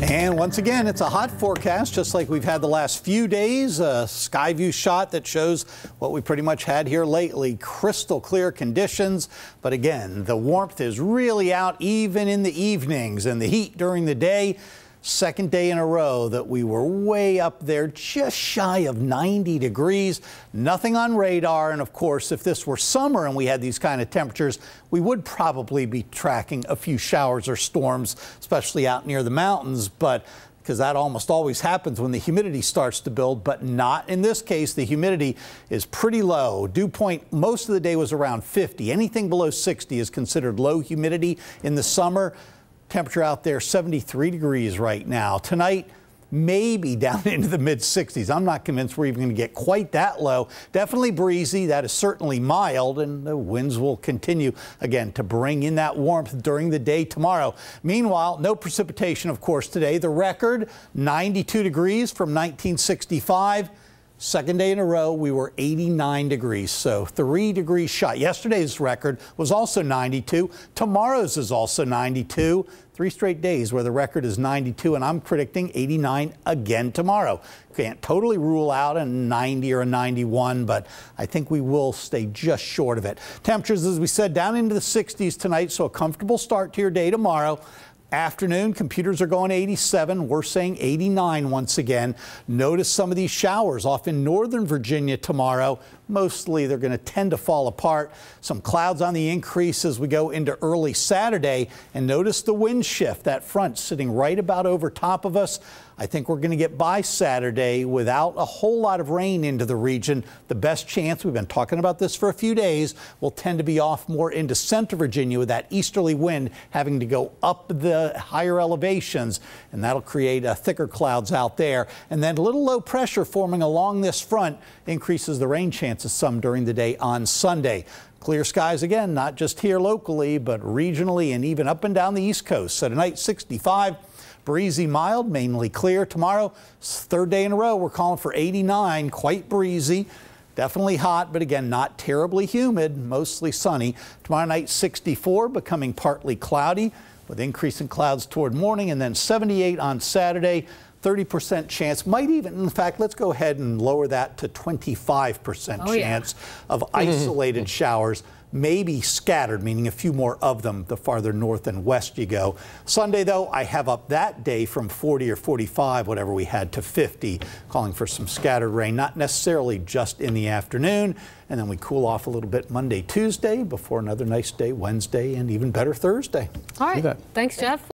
And once again, it's a hot forecast, just like we've had the last few days. A sky view shot that shows what we pretty much had here lately. Crystal clear conditions. But again, the warmth is really out even in the evenings, and the heat during the day. Second day in a row that we were way up there, just shy of 90 degrees. Nothing on radar. And of course, if this were summer and we had these kind of temperatures, we would probably be tracking a few showers or storms, especially out near the mountains. But because that almost always happens when the humidity starts to build, but not in this case. The humidity is pretty low. Dew point most of the day was around 50. Anything below 60 is considered low humidity in the summer. Temperature out there 73 degrees right now. Tonight, maybe down into the mid 60s. I'm not convinced we're even going to get quite that low. Definitely breezy. That is certainly mild, and the winds will continue again to bring in that warmth during the day tomorrow. Meanwhile, no precipitation, of course, today. The record 92 degrees from 1965. Second day in a row, we were 89 degrees, so 3 degrees shy. Yesterday's record was also 92. Tomorrow's is also 92. 3 straight days where the record is 92, and I'm predicting 89 again tomorrow. Can't totally rule out a 90 or a 91, but I think we will stay just short of it. Temperatures, as we said, down into the 60s tonight, so a comfortable start to your day tomorrow. Afternoon, computers are going 87. We're saying 89 once again. Notice some of these showers off in northern Virginia tomorrow. Mostly they're going to tend to fall apart. Some clouds on the increase as we go into early Saturday. And notice the wind shift, that front sitting right about over top of us. I think we're going to get by Saturday without a whole lot of rain into the region. The best chance, we've been talking about this for a few days, will tend to be off more into central Virginia with that easterly wind having to go up the higher elevations, and that'll create thicker clouds out there. And then a little low pressure forming along this front increases the rain chances some during the day on Sunday. Clear skies again, not just here locally, but regionally and even up and down the East Coast. So tonight, 65. Breezy, mild, mainly clear. Tomorrow, third day in a row, we're calling for 89, quite breezy. Definitely hot, but again, not terribly humid, mostly sunny. Tomorrow night, 64, becoming partly cloudy with increasing clouds toward morning, and then 78 on Saturday. 30% chance, might even, in fact, let's go ahead and lower that to 25% chance of isolated showers, maybe scattered, meaning a few more of them the farther north and west you go. Sunday, though, I have up that day from 40 or 45, whatever we had, to 50, calling for some scattered rain, not necessarily just in the afternoon. And then we cool off a little bit Monday, Tuesday, before another nice day Wednesday, and even better Thursday. All right. Thanks, Jeff.